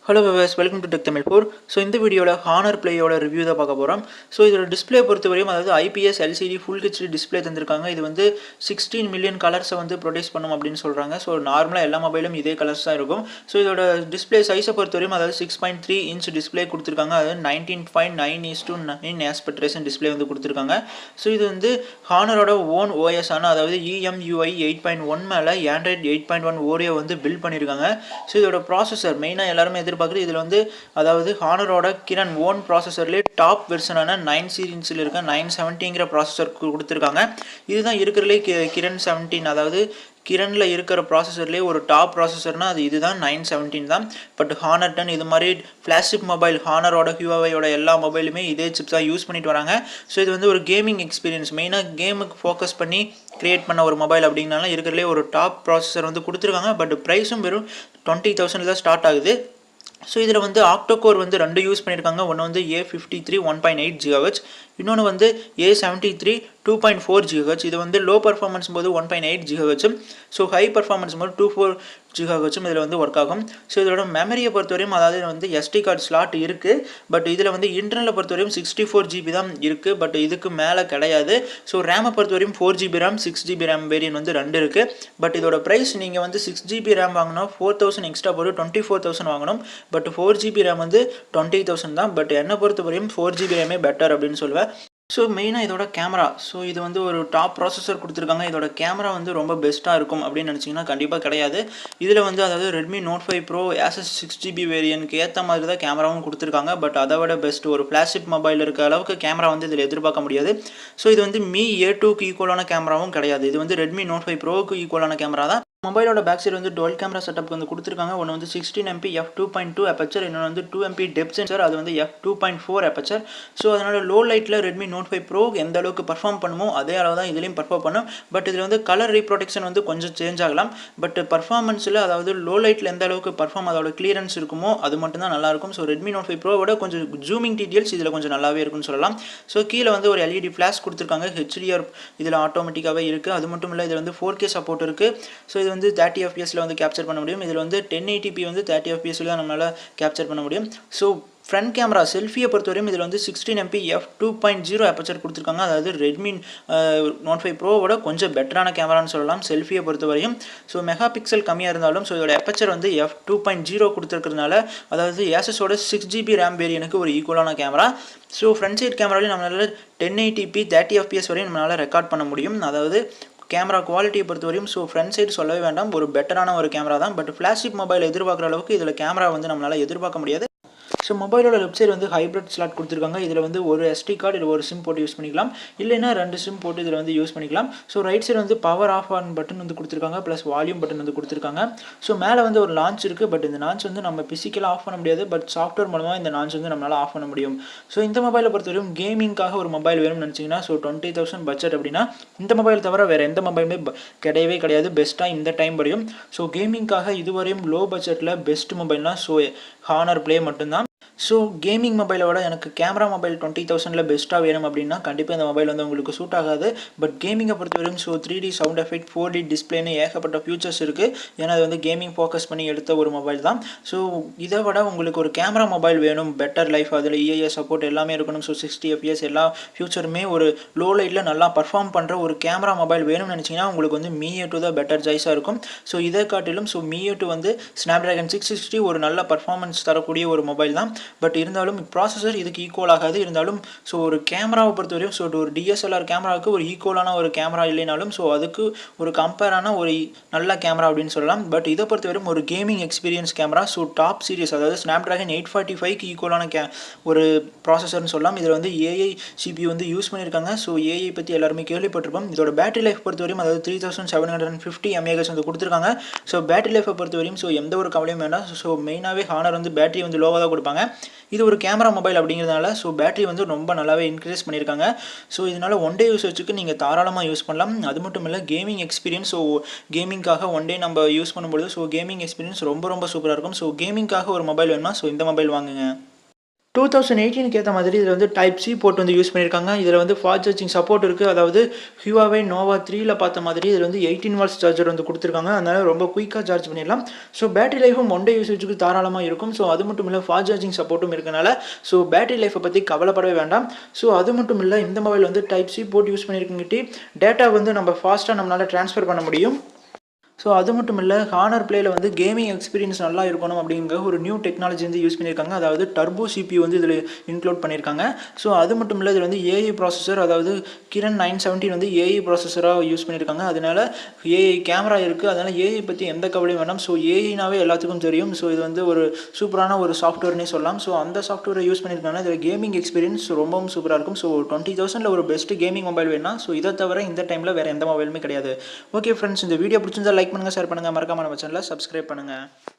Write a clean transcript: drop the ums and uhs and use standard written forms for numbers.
Hello viewers, welcome to Tech Tamil 4. So இந்த வீடியோல Honor Playயோட review தான் பார்க்க போறோம். So இதோட டிஸ்ப்ளே பொறுத்தவரையும் அதாவது IPS LCD Full HD display தந்திருக்காங்க. இது வந்து 16 மில்லியன் கலர்ஸை வந்து ப்ரொடியூஸ் பண்ணும் அப்படின்னு சொல்றாங்க. ஸோ நார்மலாக எல்லா மொபைலும் இதே கலர்ஸ் தான் இருக்கும். ஸோ இதோட டிஸ்ப்ளே சைஸை பொறுத்தவரையும் அதாவது 6.3 இன்ச் டிஸ்ப்ளே கொடுத்துருக்காங்க. அதாவது 19.9:9 ஆஸ்பெக்ட் ரேஷன் டிஸ்ப்ளே வந்து கொடுத்துருக்காங்க. ஸோ இது வந்து ஹானரோட ஓன் OS ஆன அதாவது EMUI 8.1 மேலே ஆண்ட்ராய்ட் 8.1 ஓரியோ வந்து பில்ட் பண்ணியிருக்காங்க. ஸோ இதோட ப்ராசஸர் மெயினாக எல்லாருமே பார்க்குறது இதில் வந்து அதாவது ஹானரோட கிரண் ஓன் ப்ராசஸர்லேயே டாப் வெர்ஷனான 9 சீரீஸில் இருக்க 970ங்கிற ப்ராசஸர் கொடுத்துருக்காங்க. இதுதான் இருக்கிறதுலே கிரண் 17 அதாவது கிரணில் இருக்கிற ப்ராசஸர்லேயே ஒரு டாப் ப்ராசஸர்னால் அது இதுதான் 917 தான். பட் ஹானர் 10 இது மாதிரி ஃப்ளாக்ஷிப் மொபைல் ஹானரோட ஹியூவாவையோட எல்லா மொபைலுமே இதே சிப்ஸ் தான் யூஸ் பண்ணிட்டு வராங்க. ஸோ இது வந்து ஒரு கேமிங் எக்ஸ்பீரியன்ஸ் மெயினாக கேமுக்கு ஃபோக்கஸ் பண்ணி கிரியேட் பண்ண ஒரு மொபைல் அப்படின்னாலும் இருக்கிறதுலே ஒரு டாப் ப்ராசஸர் வந்து கொடுத்துருக்காங்க. பட் ப்ரைஸும் வெறும் 20,000 தான் ஸ்டார்ட் ஆகுது. ஸோ இதில் வந்து octa-core வந்து ரெண்டு யூஸ் பண்ணியிருக்காங்க. ஒன்று வந்து A53 1.8 GHz, இன்னொன்று வந்து A73 2.4 GHz. இது வந்து லோ பர்ஃபார்மன்ஸ் போது 1.8 GHz, ஸோ ஹை பர்ஃபார்மன்ஸ் போது 2.4 GHz இதில் வந்து ஒர்க் ஆகும். ஸோ இதோட மெமரியை பொறுத்தவரையும் அதாவது வந்து SD கார்டு ஸ்லாட் இருக்குது. பட் இதில் வந்து இன்டர்னலை பொறுத்தவரையும் 64 GB தான் இருக்குது. பட் இதுக்கு மேலே கிடையாது. ஸோ ரேமை பொறுத்தவரையும் 4 GB RAM 6 GB RAM variant வந்து ரெண்டு இருக்குது. பட் இதோட ப்ரைஸ் நீங்கள் வந்து 6 GB RAM வாங்கினா 4,000 எக்ஸ்ட்ரா போட்டு 24,000 வாங்கணும். பட் 4 GB RAM வந்து 20,000 தான். பட் என்னை பொறுத்தவரையும் 4 GB RAM பெட்டர் அப்படின்னு சொல்லுவேன். ஸோ மெயினாக இதோட கேமரா, ஸோ இது வந்து ஒரு டாப் ப்ராசஸர் கொடுத்துருக்காங்க. இதோட கேமரா வந்து ரொம்ப பெஸ்ட்டாக இருக்கும் அப்படின்னு நினச்சிங்கன்னா கண்டிப்பாக கிடையாது. இதில் வந்து அதாவது Redmi Note 5 Pro ASUS 6GB வேரியனுக்கு ஏற்ற மாதிரி தான் கேமராவும் கொடுத்துருக்காங்க. பட் அதை விட பெஸ்ட் ஒரு ஃப்ளாக்ஷிப் மொபைல் இருக்க அளவுக்கு கேமரா வந்து இதில் எதிர்பார்க்க முடியாது. ஸோ இது வந்து Mi A2க்கு ஈக்குவலான கேமராவும் கிடையாது. இது வந்து Redmi Note 5 Proக்கு ஈக்குவலான கேமரா தான். மொபைலோட பேக் சைடு வந்து டுவெல் கேமரா செட்டப் வந்து கொடுத்துருக்காங்க. ஒன்று வந்து 16MP f2.2 அப்பச்சர், இன்னொன்று வந்து 2MP டெப்த் சென்சர், அது வந்து f2.4 அப்பச்சர். ஸோ அதனால லோ லைட்டில் Redmi Note 5 Pro எந்த அளவுக்கு பர்ஃபார்ம் பண்ணுமோ அதே அளவு தான் இதுலேயும் பர்ஃபார்ம் பண்ணும். பட் இதில் வந்து கலர் ரீப்ரொடெக்ஷன் வந்து கொஞ்சம் சேஞ்ச் ஆகலாம். பட் பர்ஃபார்மன்ஸில் அதாவது லோ லைட்டில் எந்த அளவுக்கு பர்ஃபார்ம் அதோட கிளியரன்ஸ் இருக்குமோ அது மட்டும் தான் நல்லாயிருக்கும். ஸோ Redmi Note 5 Pro விட கொஞ்சம் ஜூமிங் டீட்டெயில்ஸ் இதில் கொஞ்சம் நல்லாவே இருக்குன்னு சொல்லலாம். ஸோ கீழே வந்து ஒரு LED ஃப்ளாஷ் கொடுத்துருக்காங்க. HDR இதில் ஆட்டோமேட்டிக்காகவே இருக்குது. அது மட்டும் இல்லை இதில் வந்து 4K சப்போர்ட் இருக்குது. ஸோ இது வந்து 30 FPS வந்து கேப்சர் பண்ண முடியும். இதில் வந்து 1080p வந்து 30 FPS தான் நம்மளால் கேப்சர் பண்ண முடியும். ஸோ ஃப்ரண்ட் கேமரா செல்ஃபியை பொறுத்தவரையும் இதில் வந்து 16MP f2.0 அப்பச்சர் கொடுத்துருக்காங்க. அதாவது Redmi Note 5 Proவோட கொஞ்சம் பெட்டரான கேமரான்னு சொல்லலாம் செல்ஃபியை பொறுத்தவரையும். ஸோ மெகா பிக்சல் கம்மியாக இருந்தாலும் ஸோ இதோட அப்பச்சர் வந்து f2.0 கொடுத்துருக்கிறதுனால அதாவது ASUSோட 6GB RAM வேரியனுக்கு ஒரு ஈக்குவலான கேமரா. ஸோ ஃப்ரண்ட் சைட் கேமராலையும் நம்மளால் 1080p 30 FPS வரையும் நம்மளால் ரெக்கார்ட் பண்ண முடியும். அதாவது கேமரா குவாலிட்டியை பொறுத்தவரையும் ஸோ ஃப்ரண்ட் சைடு சொல்லவே வேண்டாம், ஒரு பெட்டரான ஒரு கேமரா தான். பட் ஃப்ளாக்ஷிப் மொபைல் எதிர்பார்க்குற அளவுக்கு இதில் கேமரா வந்து நம்மளால் எதிர்பார்க்க முடியாது. ஸோ மொபைலோட வெப்சைட் வந்து ஹைப்ரிட் ஸ்லாட் கொடுத்துருக்காங்க. இதில் வந்து ஒரு SD கார்டு இல்லை ஒரு சிம் போட்டு யூஸ் பண்ணிக்கலாம், இல்லைன்னா 2 சிம் போட்டு இதில் வந்து யூஸ் பண்ணிக்கலாம். ஸோ ரைட் சைடு வந்து பவர் ஆஃப் ஆன் பட்டன் வந்து கொடுத்துருக்காங்க, ப்ளஸ் வால்யூம் பட்டன் வந்து கொடுத்துருக்காங்க. ஸோ மேலே வந்து ஒரு லான்ச் இருக்குது. பட் இந்த லான்ச் வந்து நம்ம பிசிக்கலாக ஆஃப் பண்ண முடியாது. பட் சாஃப்ட்வேர் மூலமாக இந்த லான்ச் வந்து நம்மளால் ஆஃப் பண்ண முடியும். ஸோ இந்த மொபைலை பொறுத்தவரைக்கும் கேமிங்காக ஒரு மொபைல் வேணும்னு நினச்சிங்கன்னா ஸோ 20,000 பட்ஜெட் அப்படின்னா இந்த மொபைல் தவிர வேறு எந்த மொபைலுமே கிடையவே கிடையாது பெஸ்ட்டாக இந்த டைம் வரையும். ஸோ கேமிங்காக இதுவரையும் லோ பட்ஜெட்டில் பெஸ்ட் மொபைல்னால் ஸோ ஹானர் ப்ளே மட்டும்தான். ஸோ கேமிங் மொபைலோட எனக்கு கேமரா மொபைல் 20,000 பெஸ்ட்டாக வேணும் அப்படின்னா கண்டிப்பாக இந்த மொபைல் வந்து உங்களுக்கு சூட் ஆகாது. பட் கேமிங்கை பொறுத்தவரைக்கும் so 3D sound effect 4D டிஸ்பிளேன்னு ஏகப்பட்ட ஃபியூச்சர்ஸ் இருக்குது. ஏன்னா அது வந்து கேமிங் ஃபோக்கஸ் பண்ணி எடுத்த ஒரு மொபைல் தான். ஸோ இதை விட உங்களுக்கு ஒரு கேமரா மொபைல் வேணும், பெட்டர் லைஃப், அதில் EIS சப்போர்ட் எல்லாமே இருக்கணும். ஸோ 60 FPS எல்லா ஃபியூச்சருமே ஒரு லோ லைட்டில் நல்லா பர்ஃபார்ம் பண்ணுற ஒரு கேமரா மொபைல் வேணும்னு நினச்சிங்கன்னா உங்களுக்கு வந்து Mi A2 தான் பெட்டர் சாய்ஸாக இருக்கும். ஸோ இதை காட்டிலும் ஸோ Mi A2 வந்து Snapdragon 660 ஒரு நல்ல பர்ஃபார்மன்ஸ் தரக்கூடிய ஒரு மொபைல் தான். பட் இருந்தாலும் ப்ராசஸர் இதுக்கு ஈக்குவல் ஆகாது. இருந்தாலும் ஸோ ஒரு கேமராவை பொறுத்தவரையும் ஸோ ஒரு DSLR கேமராவுக்கு ஒரு ஈக்குவலான ஒரு கேமரா இல்லைனாலும் ஸோ அதுக்கு ஒரு கம்பேரான ஒரு நல்ல கேமரா அப்படின்னு சொல்லலாம். பட் இதை பொறுத்தவரையும் ஒரு gaming experience camera. So top series அதாவது Snapdragon 845க்கு ஈக்குவலான ஒரு ப்ராசஸர்னு சொல்லலாம். இதில் வந்து AI CPU வந்து யூஸ் பண்ணியிருக்காங்க. ஸோ AI பற்றி எல்லாருமே கேள்விப்பட்டிருப்போம். இதோட பேட்டரி லைஃப் பொறுத்தவரையும் அதாவது 3750 mAh வந்து கொடுத்துருக்காங்க. ஸோ பேட்டரி லைஃபை பொறுத்தவரையும் ஸோ எந்த ஒரு கவலையும் வேண்டாம். ஸோ மெயினாகவே ஹானர் வந்து பேட்டரி வந்து லோவாக தான் கொடுப்பாங்க. இது ஒரு கேமரா மொபைல் அப்படிங்கிறதுனால ஸோ பேட்டரி வந்து ரொம்ப நல்லாவே இன்க்ரீஸ் பண்ணியிருக்காங்க. ஸோ இதனால் ஒன் டே யூசேஜுக்கு நீங்கள் தாராளமாக யூஸ் பண்ணலாம். அது மட்டும் இல்லை கேமிங் எக்ஸ்பீரியன்ஸ், ஸோ கேமிங்காக ஒன் டே நம்ம யூஸ் பண்ணும்போது ஸோ கேமிங் எக்ஸ்பீரியன்ஸ் ரொம்ப சூப்பராக இருக்கும். ஸோ கேமிங்காக ஒரு மொபைல் வேணுமா ஸோ இந்த மொபைல் வாங்குங்க. 2018க்கு ஏற்ற மாதிரி இதில் வந்து டைப் சி போர்ட் வந்து யூஸ் பண்ணியிருக்காங்க. இதில் வந்து ஃபாஸ்ட் சார்ஜிங் சப்போர்ட் இருக்குது. அதாவது ஹியூவாவே நோவா 3ல பார்த்த மாதிரி இதில் வந்து 18 வாட்ஸ் சார்ஜர் வந்து கொடுத்துருக்காங்க. அதனால ரொம்ப குயிக்காக சார்ஜ் பண்ணிடலாம். ஸோ பேட்டரி லைஃபும் ஒன் டே யூசேஜுக்கு தாராளமாக இருக்கும். ஸோ அது மட்டும் இல்லை ஃபாஸ்ட் சார்ஜிங் சப்போர்ட்டும் இருக்கனால ஸோ பேட்டரி லைஃப்பை பற்றி கவலைப்படவே வேண்டாம். ஸோ அது மட்டும் இல்லை இந்த மொபைல் வந்து டைப் சி போர்ட் யூஸ் பண்ணியிருக்கங்கிட்டி டேட்டா வந்து நம்ம ஃபாஸ்ட்டாக நம்மளால் ட்ரான்ஸ்ஃபர் பண்ண முடியும். ஸோ அது மட்டும் இல்லை ஹானர் பிளேயில் வந்து கேமிங் எக்ஸ்பீரியன்ஸ் நல்லா இருக்கணும் அப்படிங்கிற ஒரு நியூ டெக்னாலஜி வந்து யூஸ் பண்ணியிருக்காங்க. அதாவது டர்போ சிபி வந்து இதில் இன்க்ளூட் பண்ணியிருக்காங்க. ஸோ அது மட்டும் இல்லை இதில் வந்து ஏஐ ப்ராசஸர், அதாவது கிரண் 917 வந்து ஏஐ ப்ராசஸராக யூஸ் பண்ணியிருக்காங்க. அதனால ஏஐ கேமரா இருக்குது. அதனால் ஏஐ பற்றி எந்த கவலையும் வேண்டாம். ஸோ ஏஐனாவே எல்லாத்துக்கும் தெரியும். ஸோ இது வந்து ஒரு சூப்பரான ஒரு சாஃப்ட்வேர்னே சொல்லலாம். ஸோ அந்த சாஃப்ட்வேரை யூஸ் பண்ணியிருக்காங்க. இதில் கேமிங் எக்ஸ்பீரியன்ஸ் ரொம்பவும் சூப்பராக இருக்கும். ஸோ 20,000 ஒரு பெஸ்ட் கேமிங் மொபைல் வேணா. ஸோ இதை தவிர இந்த டைமில் வேறு எந்த மொபைலுமே கிடையாது. ஓகே ஃப்ரெண்ட்ஸ், இந்த வீடியோ பிடிச்சிருந்தா லைக் பண்ணுங்கள், ஷேர் பண்ணுங்கள், மறக்காம நம்ம சேனலை சப்ஸ்கிரைப் பண்ணுங்கள்.